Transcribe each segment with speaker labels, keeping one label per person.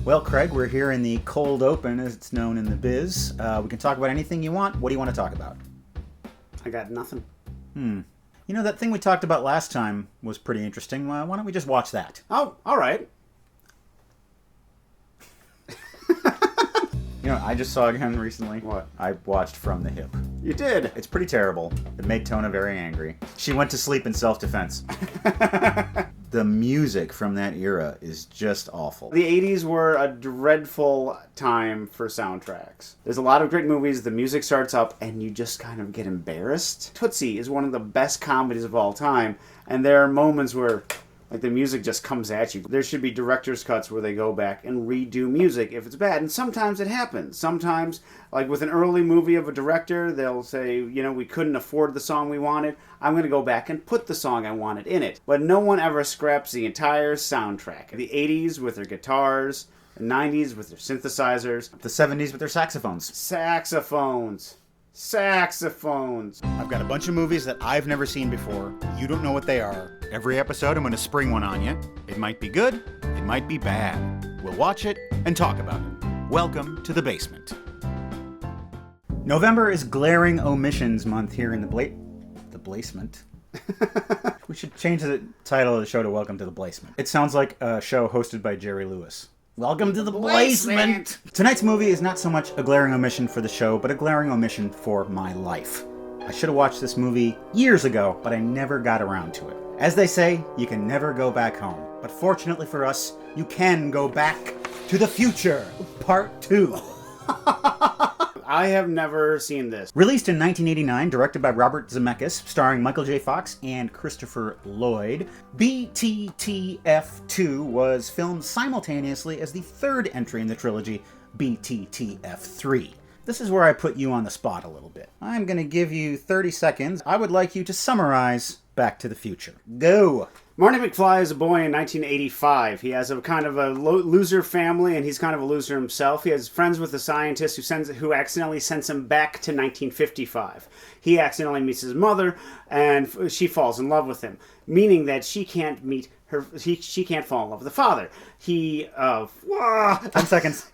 Speaker 1: Well, Craig, we're here in the cold open, as it's known in the biz. We can talk about anything you want. What do you want to talk about?
Speaker 2: I got nothing.
Speaker 1: You know, that thing we talked about last time was pretty interesting. Why don't we just watch that?
Speaker 2: Oh, all right.
Speaker 1: You know, I just saw again recently.
Speaker 2: What?
Speaker 1: I watched From the Hip.
Speaker 2: You did.
Speaker 1: It's pretty terrible. It made Tona very angry. She went to sleep in self-defense. The music from that era is just awful.
Speaker 2: The 80s were a dreadful time for soundtracks. There's a lot of great movies, the music starts up, and you just kind of get embarrassed. Tootsie is one of the best comedies of all time, and there are moments where the music just comes at you. There should be director's cuts where they go back and redo music if it's bad, and sometimes it happens. Sometimes, like with an early movie of a director, they'll say, you know, we couldn't afford the song we wanted. I'm going to go back and put the song I wanted in it. But no one ever scraps the entire soundtrack. The 80s with their guitars, the 90s with their synthesizers,
Speaker 1: The 70s with their saxophones.
Speaker 2: Saxophones.
Speaker 1: I've got a bunch of movies that I've never seen before. You don't know what they are. Every episode, I'm going to spring one on you. It might be good. It might be bad. We'll watch it and talk about it. Welcome to the basement. November is Glaring Omissions Month here in the basement. We should change the title of the show to Welcome to the Basement. It sounds like a show hosted by Jerry Lewis. Welcome to the basement! Tonight's movie is not so much a glaring omission for the show, but a glaring omission for my life. I should have watched this movie years ago, but I never got around to it. As they say, you can never go back home. But fortunately for us, you can go back to the future. Part 2.
Speaker 2: I have never seen this.
Speaker 1: Released in 1989, directed by Robert Zemeckis, starring Michael J. Fox and Christopher Lloyd, BTTF2 was filmed simultaneously as the third entry in the trilogy, BTTF3. This is where I put you on the spot a little bit. I'm going to give you 30 seconds. I would like you to summarize Back to the Future. Go!
Speaker 2: Marty McFly is a boy in 1985. He has a kind of a loser family, and he's kind of a loser himself. He has friends with a scientist who accidentally sends him back to 1955. He accidentally meets his mother, and she falls in love with him, meaning that she can't meet her. She can't fall in love with the father. 10
Speaker 1: seconds.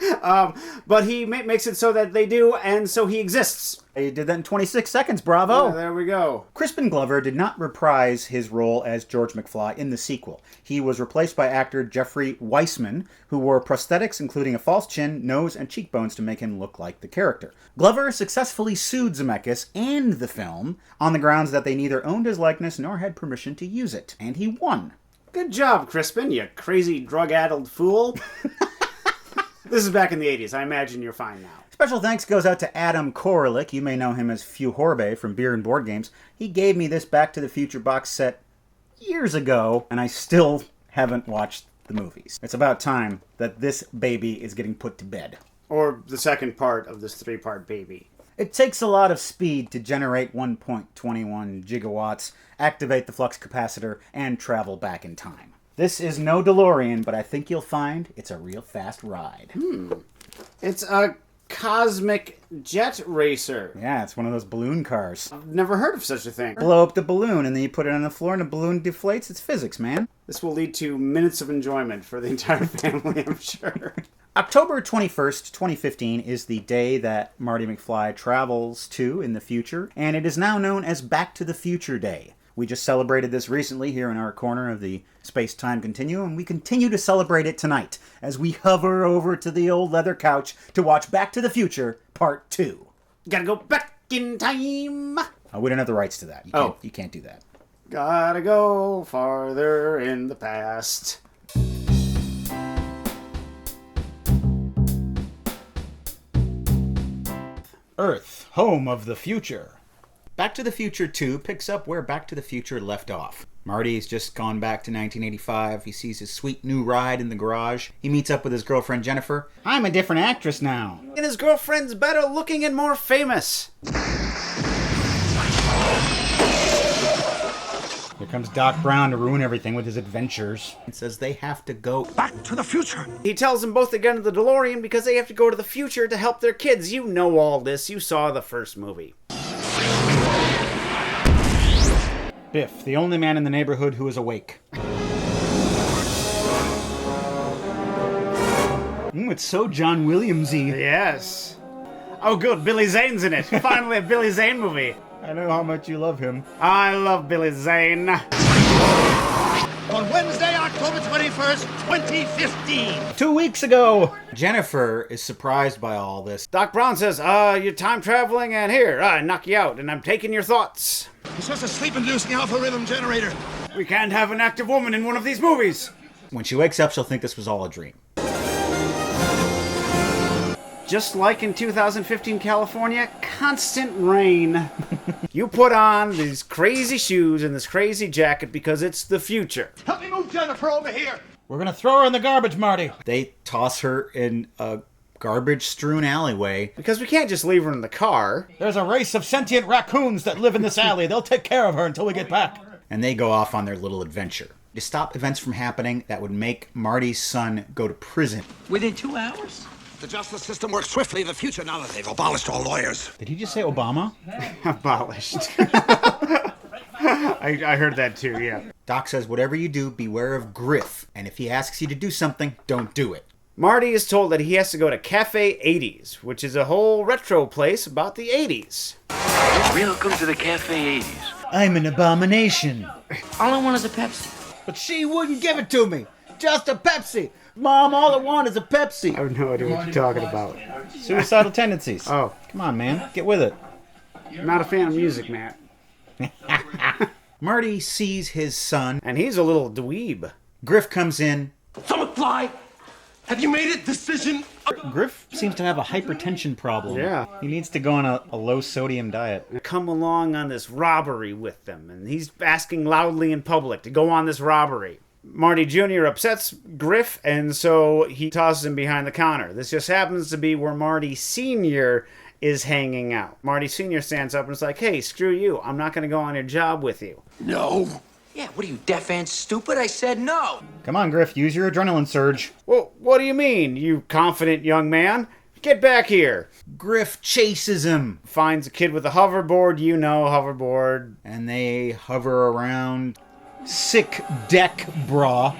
Speaker 2: But he makes it so that they do, and so he exists.
Speaker 1: You did that in 26 seconds, bravo!
Speaker 2: There we go.
Speaker 1: Crispin Glover did not reprise his role as George McFly in the sequel. He was replaced by actor Jeffrey Weissman, who wore prosthetics including a false chin, nose, and cheekbones to make him look like the character. Glover successfully sued Zemeckis and the film on the grounds that they neither owned his likeness nor had permission to use it, and he won.
Speaker 2: Good job, Crispin, you crazy drug-addled fool. This is back in the 80s. I imagine you're fine now.
Speaker 1: Special thanks goes out to Adam Koralik. You may know him as Fuhorbe from Beer and Board Games. He gave me this Back to the Future box set years ago, and I still haven't watched the movies. It's about time that this baby is getting put to bed.
Speaker 2: Or the second part of this 3-part baby.
Speaker 1: It takes a lot of speed to generate 1.21 gigawatts, activate the flux capacitor, and travel back in time. This is no DeLorean, but I think you'll find it's a real fast ride.
Speaker 2: It's a cosmic jet racer.
Speaker 1: Yeah, it's one of those balloon cars.
Speaker 2: I've never heard of such a thing.
Speaker 1: Blow up the balloon, and then you put it on the floor, and the balloon deflates. It's physics, man.
Speaker 2: This will lead to minutes of enjoyment for the entire family, I'm sure.
Speaker 1: October 21st, 2015 is the day that Marty McFly travels to in the future, and it is now known as Back to the Future Day. We just celebrated this recently here in our corner of the space-time continuum, and we continue to celebrate it tonight as we hover over to the old leather couch to watch Back to the Future Part 2.
Speaker 2: Gotta go back in time.
Speaker 1: We don't have the rights to that. You can't do that.
Speaker 2: Gotta go farther in the past.
Speaker 1: Earth, home of the future. Back to the Future 2 picks up where Back to the Future left off. Marty's just gone back to 1985. He sees his sweet new ride in the garage. He meets up with his girlfriend Jennifer. I'm a different actress now.
Speaker 2: And his girlfriend's better looking and more famous.
Speaker 1: Here comes Doc Brown to ruin everything with his adventures. It says they have to go
Speaker 3: back to the future.
Speaker 2: He tells them both to get into the DeLorean because they have to go to the future to help their kids. You know all this. You saw the first movie.
Speaker 1: Biff, the only man in the neighborhood who is awake. It's so John Williams-y.
Speaker 2: Yes. Oh, good. Billy Zane's in it. Finally, a Billy Zane movie.
Speaker 1: I know how much you love him.
Speaker 2: I love Billy Zane.
Speaker 3: On Wednesday, October 21st, 2015.
Speaker 1: 2 weeks ago. Jennifer is surprised by all this.
Speaker 2: Doc Brown says, you're time traveling, and here, I knock you out, and I'm taking your thoughts.
Speaker 3: It's just a sleep-inducing alpha rhythm generator.
Speaker 2: We can't have an active woman in one of these movies.
Speaker 1: When she wakes up, she'll think this was all a dream.
Speaker 2: Just like in 2015 California, constant rain. You put on these crazy shoes and this crazy jacket because it's the future.
Speaker 3: Help me move Jennifer over here.
Speaker 1: We're gonna throw her in the garbage, Marty. They toss her in a garbage-strewn alleyway.
Speaker 2: Because we can't just leave her in the car.
Speaker 1: There's a race of sentient raccoons that live in this alley. They'll take care of her until we get back. And they go off on their little adventure. To stop events from happening that would make Marty's son go to prison.
Speaker 4: Within 2 hours?
Speaker 3: The justice system works swiftly in the future now that they've abolished all lawyers.
Speaker 1: Did he just say Obama?
Speaker 2: Abolished. I heard that too, yeah.
Speaker 1: Doc says, whatever you do, beware of Griff. And if he asks you to do something, don't do it.
Speaker 2: Marty is told that he has to go to Cafe 80s, which is a whole retro place about the 80s.
Speaker 4: Welcome to the Cafe 80s.
Speaker 1: I'm an abomination.
Speaker 4: All I want is a Pepsi.
Speaker 1: But she wouldn't give it to me. Just a Pepsi. Mom, all I want is a Pepsi.
Speaker 2: I have no idea what you're talking about.
Speaker 1: Suicidal tendencies.
Speaker 2: Oh.
Speaker 1: Come on, man. Get with it.
Speaker 2: I'm not a fan of music, Matt.
Speaker 1: Marty sees his son.
Speaker 2: And he's a little dweeb.
Speaker 1: Griff comes in.
Speaker 3: So McFly, have you made a decision?
Speaker 1: Griff seems to have a hypertension problem.
Speaker 2: Yeah.
Speaker 1: He needs to go on a low-sodium diet.
Speaker 2: Come along on this robbery with them. And he's asking loudly in public to go on this robbery. Marty Jr. upsets Griff, and so he tosses him behind the counter. This just happens to be where Marty Sr. is hanging out. Marty Sr. stands up and is like, hey, screw you. I'm not going to go on your job with you.
Speaker 3: No.
Speaker 4: Yeah, what are you, deaf and stupid? I said no.
Speaker 1: Come on, Griff. Use your adrenaline surge.
Speaker 2: Well, what do you mean, you confident young man? Get back here.
Speaker 1: Griff chases him.
Speaker 2: Finds a kid with a hoverboard. You know, hoverboard.
Speaker 1: And they hover around. Sick deck bra.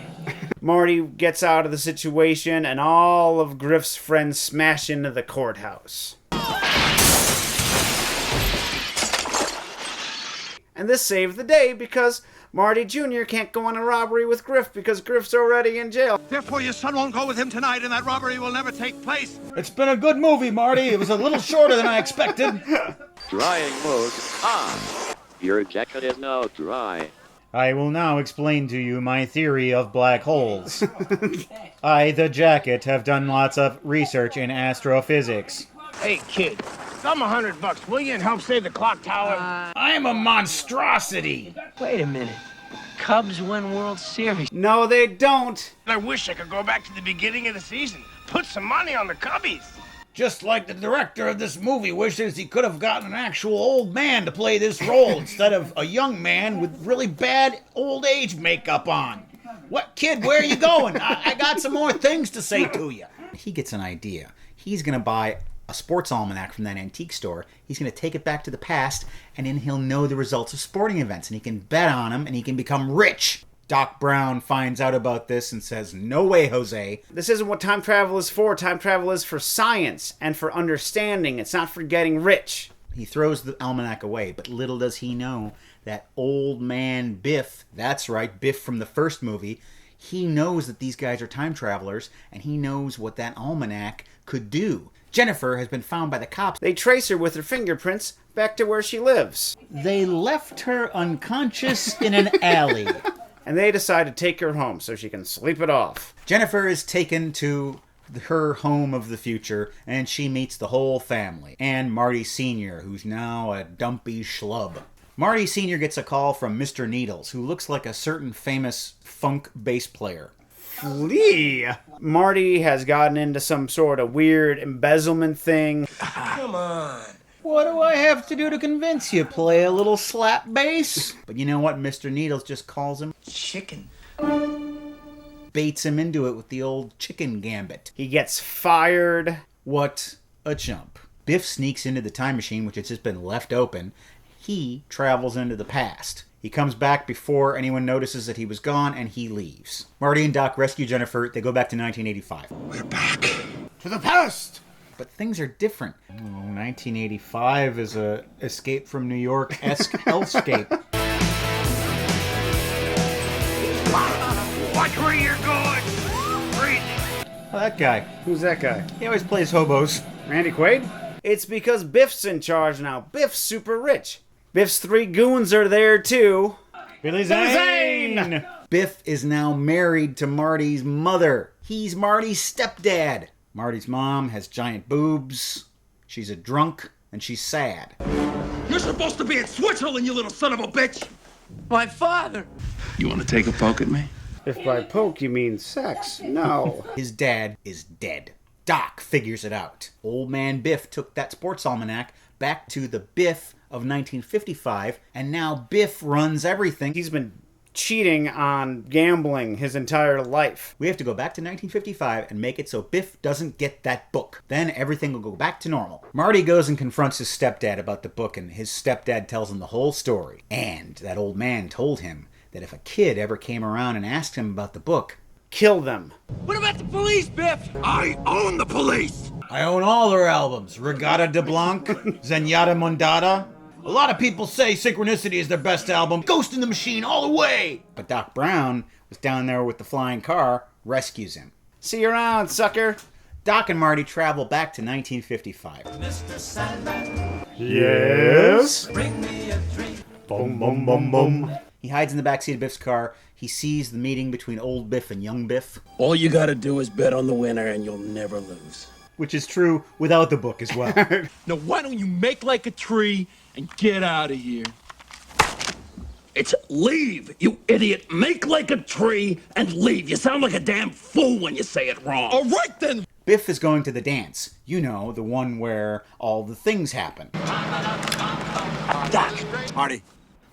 Speaker 2: Marty gets out of the situation, and all of Griff's friends smash into the courthouse. And this saved the day because Marty Jr. can't go on a robbery with Griff because Griff's already in jail.
Speaker 3: Therefore, your son won't go with him tonight, and that robbery will never take place.
Speaker 1: It's been a good movie, Marty. It was a little shorter than I expected.
Speaker 5: Drying mode on. Your jacket is now dry.
Speaker 1: I will now explain to you my theory of black holes. I, the jacket, have done lots of research in astrophysics.
Speaker 6: Hey, kid, thumb $100, will you, and help save the clock tower?
Speaker 1: I'm a monstrosity!
Speaker 4: Wait a minute. Cubs win World Series.
Speaker 2: No, they don't.
Speaker 6: I wish I could go back to the beginning of the season. Put some money on the Cubbies.
Speaker 1: Just like the director of this movie wishes he could have gotten an actual old man to play this role instead of a young man with really bad old age makeup on. What, kid, where are you going? I got some more things to say to you. He gets an idea. He's going to buy a sports almanac from that antique store. He's going to take it back to the past, and then he'll know the results of sporting events, and he can bet on them, and he can become rich. Doc Brown finds out about this and says, no way, Jose.
Speaker 2: This isn't what time travel is for. Time travel is for science and for understanding. It's not for getting rich.
Speaker 1: He throws the almanac away, but little does he know that old man Biff, that's right, Biff from the first movie, he knows that these guys are time travelers, and he knows what that almanac could do. Jennifer has been found by the cops.
Speaker 2: They trace her with her fingerprints back to where she lives.
Speaker 1: They left her unconscious in an alley.
Speaker 2: And they decide to take her home so she can sleep it off.
Speaker 1: Jennifer is taken to her home of the future, and she meets the whole family. And Marty Sr., who's now a dumpy schlub. Marty Sr. gets a call from Mr. Needles, who looks like a certain famous funk bass player.
Speaker 2: Flea! Marty has gotten into some sort of weird embezzlement thing.
Speaker 3: Come on.
Speaker 1: What do I have to do to convince you? Play a little slap bass? But you know what? Mr. Needles just calls him
Speaker 4: Chicken.
Speaker 1: Baits him into it with the old chicken gambit.
Speaker 2: He gets fired.
Speaker 1: What a jump. Biff sneaks into the time machine, which has just been left open. He travels into the past. He comes back before anyone notices that he was gone, and he leaves. Marty and Doc rescue Jennifer. They go back to 1985.
Speaker 3: We're back.
Speaker 2: To the past!
Speaker 1: But things are different. 1985 is a Escape from New York-esque hellscape.
Speaker 6: Watch where you're going. Crazy.
Speaker 1: Oh, that guy.
Speaker 2: Who's that guy?
Speaker 1: He always plays hobos.
Speaker 2: Randy Quaid? It's because Biff's in charge now. Biff's super rich. Biff's 3 goons are there too.
Speaker 1: Billy
Speaker 2: Zane!
Speaker 1: Biff is now married to Marty's mother. He's Marty's stepdad. Marty's mom has giant boobs. She's a drunk, and she's sad.
Speaker 3: You're supposed to be in Switzerland, you little son of a bitch!
Speaker 4: My father.
Speaker 7: You want to take a poke at me?
Speaker 2: If by poke you mean sex, no.
Speaker 1: His dad is dead. Doc figures it out. Old man Biff took that sports almanac back to the Biff of 1955, and now Biff runs everything.
Speaker 2: He's been cheating on gambling his entire life.
Speaker 1: We have to go back to 1955 and make it so Biff doesn't get that book. Then everything will go back to normal. Marty goes and confronts his stepdad about the book, and his stepdad tells him the whole story. And that old man told him that if a kid ever came around and asked him about the book,
Speaker 2: Kill them.
Speaker 4: What about the police, Biff?
Speaker 3: I own the police!
Speaker 1: I own all their albums. Regatta de Blanc, Zenyatta Mondada. A lot of people say Synchronicity is their best album. Ghost in the Machine all the way! But Doc Brown was down there with the flying car, rescues him.
Speaker 2: See you around, sucker.
Speaker 1: Doc and Marty travel back to 1955.
Speaker 2: Yes? Boom, boom, boom, boom.
Speaker 1: He hides in the backseat of Biff's car. He sees the meeting between old Biff and young Biff,
Speaker 8: All you gotta do is bet on the winner and you'll never lose.
Speaker 1: which is true without the book as well.
Speaker 8: Now why don't you make like a tree and get out of here?
Speaker 3: It's leave, you idiot! Make like a tree and leave! You sound like a damn fool when you say it wrong!
Speaker 8: All right then!
Speaker 1: Biff is going to the dance. You know, the one where all the things happen.
Speaker 3: Doc! Marty!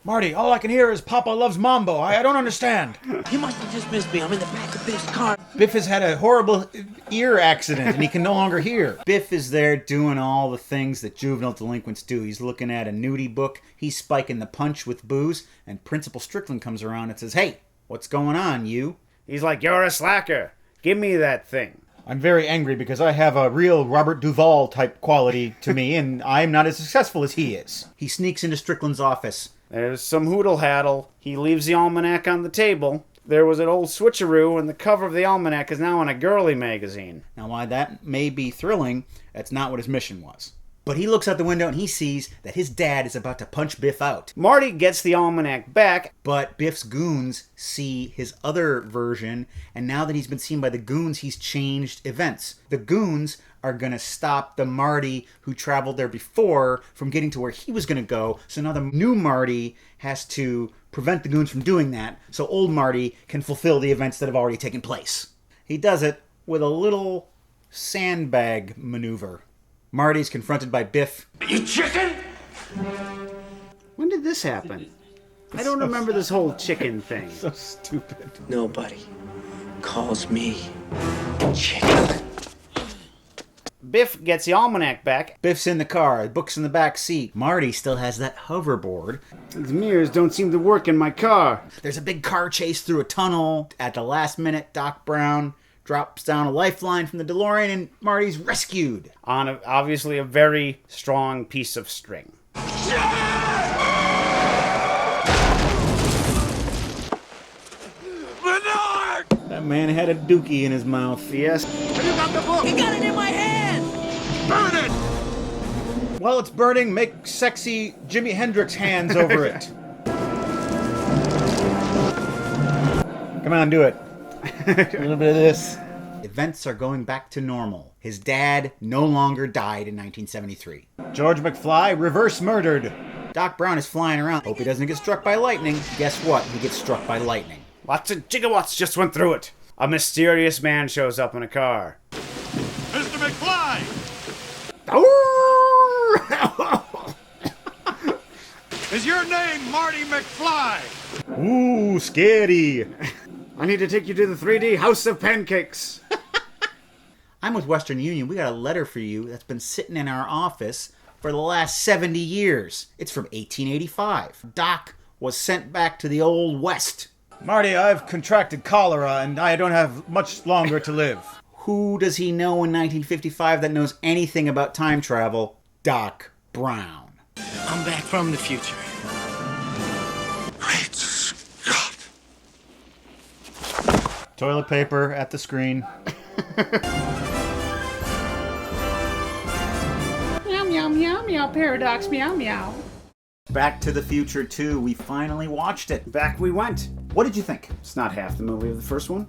Speaker 1: Marty, all I can hear is Papa loves Mambo. I don't understand.
Speaker 4: You must have just missed me. I'm in the back of Biff's car.
Speaker 1: Biff has had a horrible ear accident and he can no longer hear. Biff is there doing all the things that juvenile delinquents do. He's looking at a nudie book. He's spiking the punch with booze. And Principal Strickland comes around and says, "Hey, what's going on, you?"
Speaker 2: He's like, you're a slacker. Give me that thing.
Speaker 1: I'm very angry because I have a real Robert Duvall type quality to me and I'm not as successful as he is. He sneaks into Strickland's office.
Speaker 2: There's some hoodle-haddle. He leaves the almanac on the table. There was an old switcheroo, and the cover of the almanac is now in a girly magazine.
Speaker 1: Now, while that may be thrilling, that's not what his mission was. But he looks out the window and he sees that his dad is about to punch Biff out.
Speaker 2: Marty gets the almanac back.
Speaker 1: But Biff's goons see his other version, and now that he's been seen by the goons, he's changed events. The goons are going to stop the Marty who traveled there before from getting to where he was going to go. So now the new Marty has to prevent the goons from doing that, so old Marty can fulfill the events that have already taken place. He does it with a little sandbag maneuver. Marty's confronted by Biff.
Speaker 3: You chicken!
Speaker 2: When did this happen? I don't remember this whole chicken thing.
Speaker 1: So stupid.
Speaker 4: Nobody calls me chicken.
Speaker 2: Biff gets the almanac back.
Speaker 1: Biff's in the car, the book's in the back seat. Marty still has that hoverboard.
Speaker 2: These mirrors don't seem to work in my car.
Speaker 1: There's a big car chase through a tunnel. At the last minute, Doc Brown drops down a lifeline from the Delorean and Marty's rescued.
Speaker 2: On obviously a very strong piece of string.
Speaker 3: Bernard!
Speaker 1: That man had a dookie in his mouth.
Speaker 2: Yes.
Speaker 3: You got the book!
Speaker 4: You got it in my hand!
Speaker 3: Burn it!
Speaker 1: While it's burning, make sexy Jimi Hendrix hands over it. Come on, do it. A little bit of this. Events are going back to normal. His dad no longer died in 1973. George McFly reverse murdered. Doc Brown is flying around. Hope he doesn't get struck by lightning. Guess what? He gets struck by lightning.
Speaker 2: Lots of gigawatts just went through it. A mysterious man shows up in a car.
Speaker 3: Mr. McFly! Is your name Marty McFly?
Speaker 1: Ooh, scary.
Speaker 2: I need to take you to the 3D House of Pancakes.
Speaker 1: I'm with Western Union. We got a letter for you that's been sitting in our office for the last 70 years. It's from 1885. Doc was sent back to the Old West. Marty, I've contracted cholera and I don't have much longer to live. Who does he know in 1955 that knows anything about time travel? Doc Brown.
Speaker 8: I'm back from the future.
Speaker 7: Great Scott.
Speaker 1: Toilet paper at the screen.
Speaker 2: Meow, meow, meow, meow, paradox, meow, meow.
Speaker 1: Back to the Future 2. We finally watched it.
Speaker 2: Back we went.
Speaker 1: What did you think?
Speaker 2: It's not half the movie of the first one,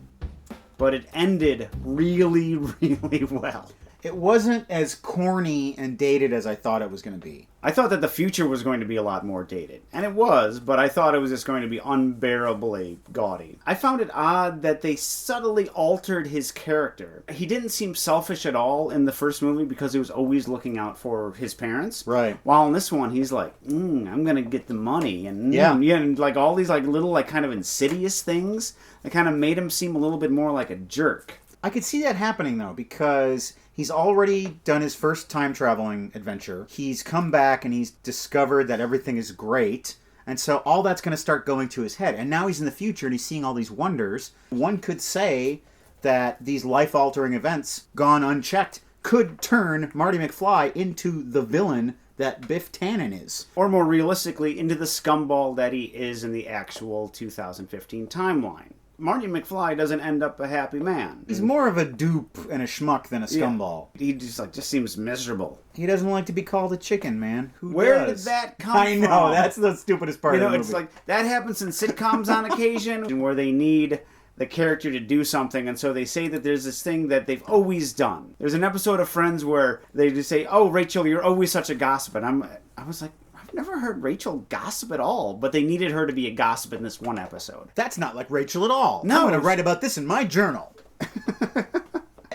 Speaker 2: but it ended really, really well.
Speaker 1: It wasn't as corny and dated as I thought it was going to be.
Speaker 2: I thought that the future was going to be a lot more dated. And it was, but I thought it was just going to be unbearably gaudy. I found it odd that they subtly altered his character. He didn't seem selfish at all in the first movie because he was always looking out for his parents.
Speaker 1: Right.
Speaker 2: While in this one, he's like, I'm going to get the money. And and like all these like little like kind of insidious things that kind of made him seem a little bit more like a jerk.
Speaker 1: I could see that happening, though, because he's already done his first time-traveling adventure. He's come back and he's discovered that everything is great. And so all that's going to start going to his head. And now he's in the future and he's seeing all these wonders. One could say that these life-altering events, gone unchecked, could turn Marty McFly into the villain that Biff Tannen is.
Speaker 2: Or more realistically, into the scumball that he is in the actual 2015 timeline. Marty McFly doesn't end up a happy man.
Speaker 1: He's more of a dupe and a schmuck than a scumball.
Speaker 2: He just seems miserable.
Speaker 1: He doesn't like to be called a chicken, man. Who
Speaker 2: Where
Speaker 1: does?
Speaker 2: did that come
Speaker 1: I
Speaker 2: from?
Speaker 1: know, that's the stupidest part of the movie.
Speaker 2: It's like, that happens in sitcoms on occasion where they need the character to do something, and so they say that there's this thing that they've always done. There's an episode of Friends where they just say, "Oh, Rachel, you're always such a gossip," and I was like, I've never heard Rachel gossip at all, but they needed her to be a gossip in this one episode.
Speaker 1: That's not like Rachel at all.
Speaker 2: No.
Speaker 1: I'm going to write about this in my journal.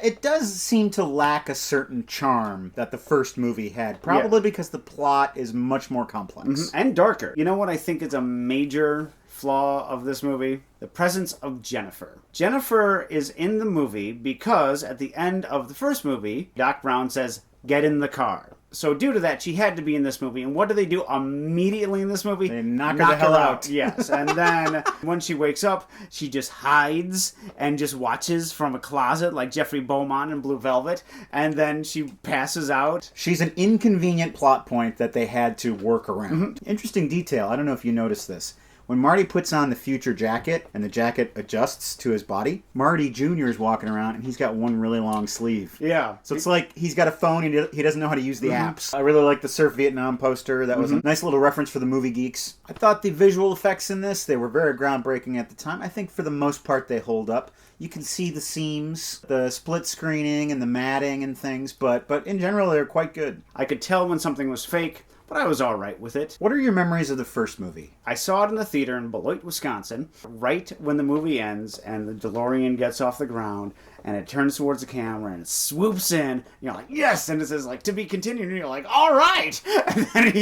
Speaker 1: It does seem to lack a certain charm that the first movie had, probably because the plot is much more complex.
Speaker 2: And darker. You know what I think is a major flaw of this movie? The presence of Jennifer. Jennifer is in the movie because at the end of the first movie, Doc Brown says, "Get in the car." So due to that, she had to be in this movie. And what do they do immediately in this movie?
Speaker 1: They knock her the hell out.
Speaker 2: Yes. And then when she wakes up, she just hides and just watches from a closet like Jeffrey Beaumont in Blue Velvet. And then she passes out.
Speaker 1: She's an inconvenient plot point that they had to work around. Interesting detail. I don't know if you noticed this. When Marty puts on the future jacket and the jacket adjusts to his body, Marty Jr. is walking around and he's got one really long sleeve.
Speaker 2: Yeah.
Speaker 1: So it's like he's got a phone and he doesn't know how to use the apps. I really like the Surf Vietnam poster. That was a nice little reference for the movie geeks. I thought the visual effects in this, they were very groundbreaking at the time. I think for the most part they hold up. You can see the seams, the split screening and the matting and things, but in general they're quite good.
Speaker 2: I could tell when something was fake, but I was all right with it.
Speaker 1: What are your memories of the first movie?
Speaker 2: I saw it in the theater in Beloit, Wisconsin, right when the movie ends and the DeLorean gets off the ground and it turns towards the camera and it swoops in. And you're like, yes! And it says, like, to be continued. And you're like, all right! And then,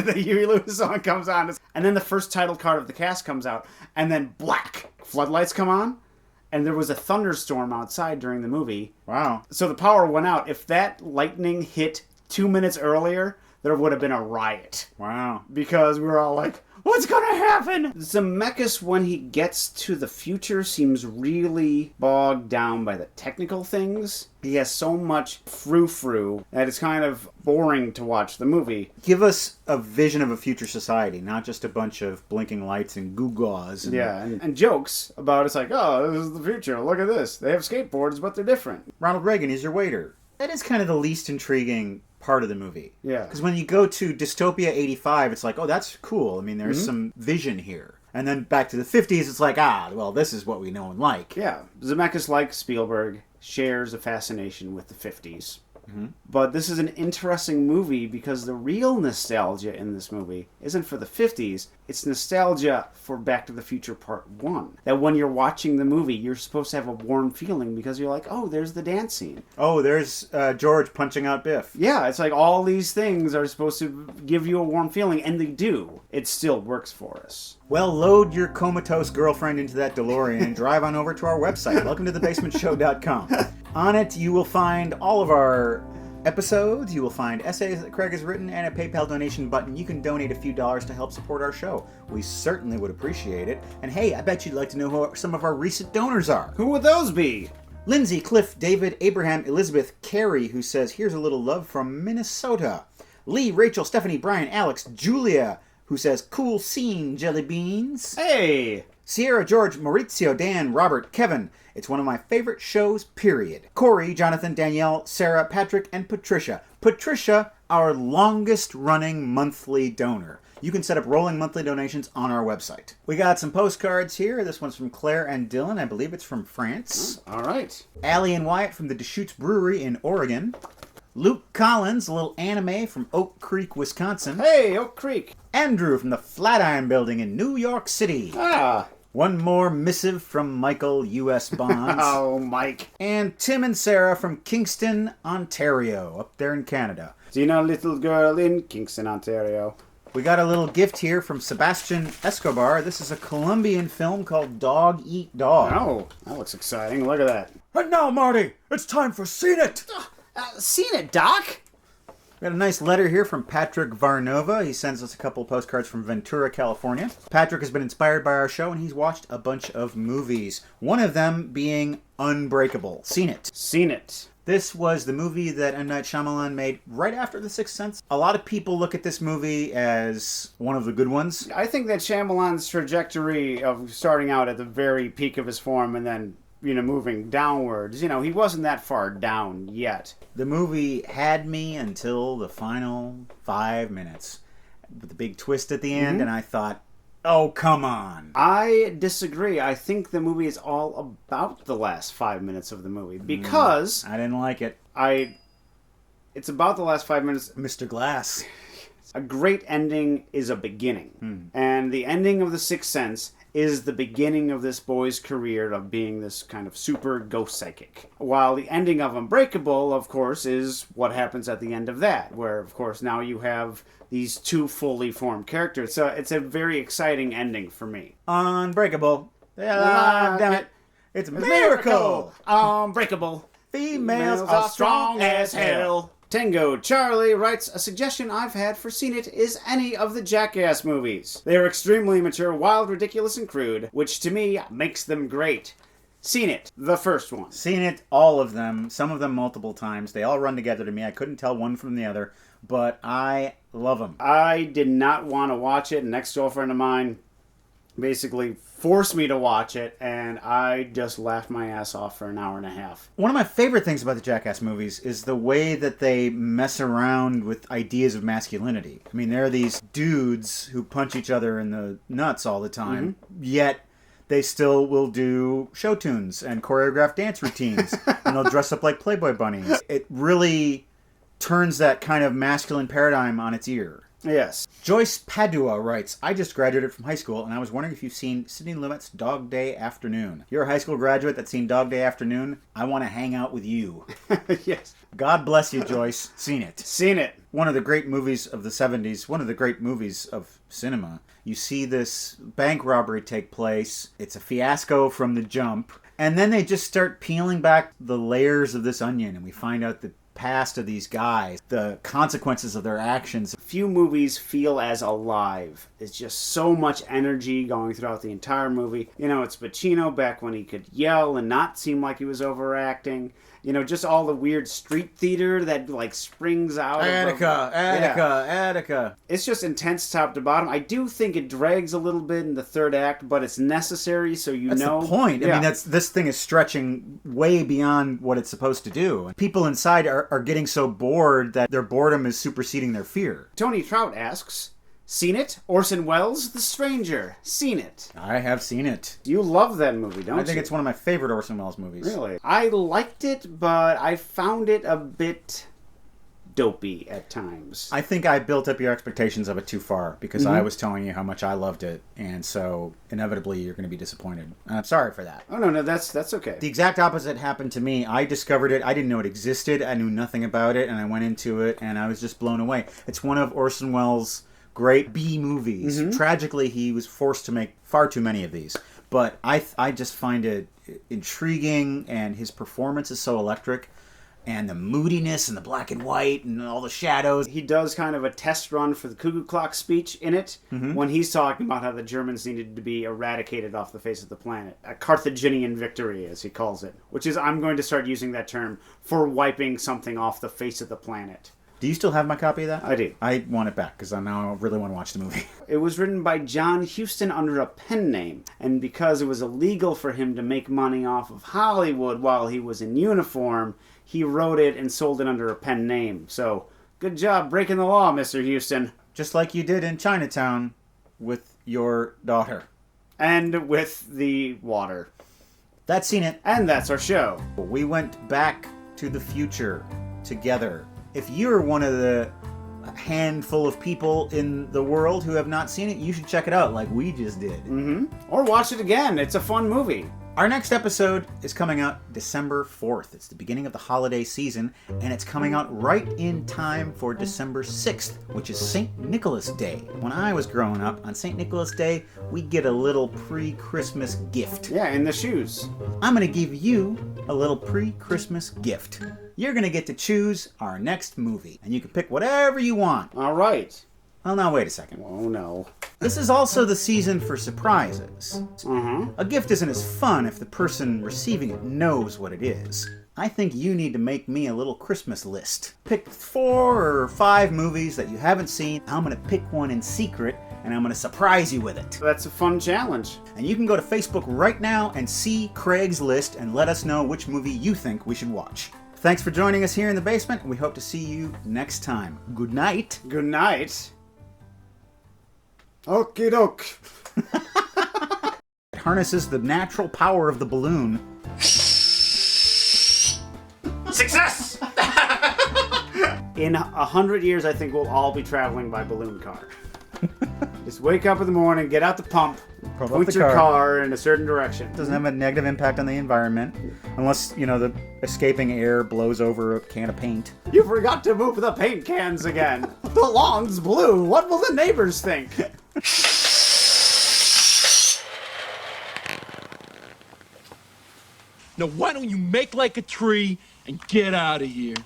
Speaker 2: the Huey Lewis song comes on. And then the first title card of the cast comes out. And then black. Floodlights come on. And there was a thunderstorm outside during the movie.
Speaker 1: Wow.
Speaker 2: So the power went out. If that lightning hit 2 minutes earlier, there would have been a riot.
Speaker 1: Wow.
Speaker 2: Because we were all like, what's gonna happen? Zemeckis, when he gets to the future, seems really bogged down by the technical things. He has so much frou-frou that it's kind of boring to watch the movie.
Speaker 1: Give us a vision of a future society, not just a bunch of blinking lights and gewgaws.
Speaker 2: And jokes about it's like, oh, this is the future, look at this. They have skateboards, but they're different.
Speaker 1: Ronald Reagan is your waiter. That is kind of the least intriguing part of the movie.
Speaker 2: Yeah.
Speaker 1: Because when you go to Dystopia 85, it's like, oh, that's cool. I mean, there's some vision here. And then back to the 50s, it's like, well, this is what we know and like.
Speaker 2: Yeah. Zemeckis, like Spielberg, shares a fascination with the 50s. But this is an interesting movie because the real nostalgia in this movie isn't for the 50s. It's nostalgia for Back to the Future Part 1. That when you're watching the movie, you're supposed to have a warm feeling because you're like, oh, there's the dance scene.
Speaker 1: Oh, there's George punching out Biff.
Speaker 2: Yeah, it's like all these things are supposed to give you a warm feeling, and they do. It still works for us.
Speaker 1: Well, load your comatose girlfriend into that DeLorean and drive on over to our website, welcometothebasementshow.com. On it, you will find all of our episodes, you will find essays that Craig has written, and a PayPal donation button. You can donate a few dollars to help support our show. We certainly would appreciate it. And hey, I bet you'd like to know who some of our recent donors are.
Speaker 2: Who would those be?
Speaker 1: Lindsay, Cliff, David, Abraham, Elizabeth, Carrie, who says, here's a little love from Minnesota. Lee, Rachel, Stephanie, Brian, Alex, Julia, who says, cool scene, jelly beans.
Speaker 2: Hey!
Speaker 1: Sierra, George, Maurizio, Dan, Robert, Kevin. It's one of my favorite shows, period. Corey, Jonathan, Danielle, Sarah, Patrick, and Patricia. Patricia, our longest running monthly donor. You can set up rolling monthly donations on our website. We got some postcards here. This one's from Claire and Dylan. I believe it's from France.
Speaker 2: All right.
Speaker 1: Allie and Wyatt from the Deschutes Brewery in Oregon. Luke Collins, a little anime from Oak Creek, Wisconsin.
Speaker 2: Hey, Oak Creek.
Speaker 1: Andrew from the Flatiron Building in New York City.
Speaker 2: Ah.
Speaker 1: One more missive from Michael U.S. Bonds.
Speaker 2: Oh, Mike.
Speaker 1: And Tim and Sarah from Kingston, Ontario, up there in Canada.
Speaker 2: Seen a little girl in Kingston, Ontario.
Speaker 1: We got a little gift here from Sebastian Escobar. This is a Colombian film called Dog Eat Dog.
Speaker 2: Oh, that looks exciting. Look at that.
Speaker 1: And now, Marty, it's time for Scen It!
Speaker 2: Seen it, Doc?
Speaker 1: We got a nice letter here from Patrick Varnova. He sends us a couple of postcards from Ventura, California. Patrick has been inspired by our show, and he's watched a bunch of movies. One of them being Unbreakable. Scen It.
Speaker 2: Seen it.
Speaker 1: This was the movie that M. Night Shyamalan made right after The Sixth Sense. A lot of people look at this movie as one of the good ones.
Speaker 2: I think that Shyamalan's trajectory of starting out at the very peak of his form and then, moving downwards, he wasn't that far down yet.
Speaker 1: The movie had me until the final 5 minutes with the big twist at the end, and I thought, oh, come on.
Speaker 2: I disagree. I think the movie is all about the last 5 minutes of the movie because
Speaker 1: I didn't like it.
Speaker 2: It's about the last 5 minutes.
Speaker 1: Mr. Glass.
Speaker 2: A great ending is a beginning. And the ending of The Sixth Sense is the beginning of this boy's career of being this kind of super ghost psychic. While the ending of Unbreakable, of course, is what happens at the end of that, where, of course, now you have these two fully formed characters. So it's a very exciting ending for me.
Speaker 1: Unbreakable. Damn it. It's a miracle.
Speaker 2: Unbreakable.
Speaker 1: Females are strong as hell.
Speaker 2: Tango Charlie writes, a suggestion I've had for Scen It is any of the Jackass movies. They are extremely mature, wild, ridiculous, and crude, which to me makes them great. Scen It, the first one.
Speaker 1: Scen It, all of them, some of them multiple times. They all run together to me. I couldn't tell one from the other, but I love them.
Speaker 2: I did not want to watch it. An ex-girlfriend of mine basically forced me to watch it, and I just laughed my ass off for an hour and a half.
Speaker 1: One of my favorite things about the Jackass movies is the way that they mess around with ideas of masculinity. I mean, there are these dudes who punch each other in the nuts all the time, yet they still will do show tunes and choreographed dance routines, and they'll dress up like Playboy bunnies. It really turns that kind of masculine paradigm on its ear.
Speaker 2: Yes.
Speaker 1: Joyce Padua writes, I just graduated from high school, and I was wondering if you've seen Sidney Lumet's Dog Day Afternoon. You're a high school graduate that's seen Dog Day Afternoon. I want to hang out with you.
Speaker 2: Yes.
Speaker 1: God bless you, Joyce. Scen It.
Speaker 2: Scen It.
Speaker 1: One of the great movies of the 70s, one of the great movies of cinema. You see this bank robbery take place. It's a fiasco from the jump. And then they just start peeling back the layers of this onion, and we find out the past of these guys, the consequences of their actions.
Speaker 2: Few movies feel as alive. It's just so much energy going throughout the entire movie. It's Pacino back when he could yell and not seem like he was overacting. Just all the weird street theater that springs out.
Speaker 1: Attica.
Speaker 2: It's just intense top to bottom. I do think it drags a little bit in the third act, but it's necessary so
Speaker 1: That's the point. I mean, this thing is stretching way beyond what it's supposed to do. People inside are getting so bored that their boredom is superseding their fear.
Speaker 2: Tony Trout asks, Scen It? Orson Welles' The Stranger. Scen It.
Speaker 1: I have seen it.
Speaker 2: You love that movie, don't you?
Speaker 1: I think it's one of my favorite Orson Welles movies.
Speaker 2: Really? I liked it, but I found it a bit dopey at times.
Speaker 1: I think I built up your expectations of it too far because I was telling you how much I loved it, and so inevitably you're going to be disappointed. And I'm sorry for that.
Speaker 2: Oh, no, that's okay.
Speaker 1: The exact opposite happened to me. I discovered it. I didn't know it existed. I knew nothing about it, and I went into it, and I was just blown away. It's one of Orson Welles' great B movies. Tragically, he was forced to make far too many of these. But I just find it intriguing, and his performance is so electric. and the moodiness and the black and white and all the shadows.
Speaker 2: He does kind of a test run for the cuckoo clock speech in it when he's talking about how the Germans needed to be eradicated off the face of the planet. A Carthaginian victory, as he calls it. Which is, I'm going to start using that term for wiping something off the face of the planet.
Speaker 1: Do you still have my copy of that?
Speaker 2: I do.
Speaker 1: I want it back because I now really want to watch the movie.
Speaker 2: It was written by John Huston under a pen name, and because it was illegal for him to make money off of Hollywood while he was in uniform, he wrote it and sold it under a pen name. So, good job breaking the law, Mr. Huston.
Speaker 1: Just like you did in Chinatown with your daughter.
Speaker 2: And with the water.
Speaker 1: That's Scen It.
Speaker 2: And that's our show.
Speaker 1: We went back to the future together. If you're one of the handful of people in the world who have not seen it, you should check it out like we just did.
Speaker 2: Or watch it again. It's a fun movie.
Speaker 1: Our next episode is coming out December 4th. It's the beginning of the holiday season, and it's coming out right in time for December 6th, which is St. Nicholas Day. When I was growing up, on St. Nicholas Day, we get a little pre-Christmas gift.
Speaker 2: Yeah, in the shoes.
Speaker 1: I'm going to give you a little pre-Christmas gift. You're going to get to choose our next movie, and you can pick whatever you want.
Speaker 2: All right.
Speaker 1: Well, now wait a second.
Speaker 2: Oh, no.
Speaker 1: This is also the season for surprises. A gift isn't as fun if the person receiving it knows what it is. I think you need to make me a little Christmas list. Pick 4 or 5 movies that you haven't seen. I'm going to pick one in secret, and I'm going to surprise you with it.
Speaker 2: That's a fun challenge.
Speaker 1: And you can go to Facebook right now and see Craig's list and let us know which movie you think we should watch. Thanks for joining us here in the basement. We hope to see you next time. Good night.
Speaker 2: Good night. Okie doke.
Speaker 1: It harnesses the natural power of the balloon.
Speaker 6: Success!
Speaker 2: In 100 years, I think we'll all be traveling by balloon car. Just wake up in the morning, get out the pump,
Speaker 1: Pump up
Speaker 2: point
Speaker 1: the
Speaker 2: your
Speaker 1: car.
Speaker 2: car in a certain direction.
Speaker 1: Doesn't have a negative impact on the environment, unless, you know, the escaping air blows over a can of paint.
Speaker 2: You forgot to move the paint cans again. The lawn's blue. What will the neighbors think?
Speaker 8: Now why don't you make like a tree and get out of here?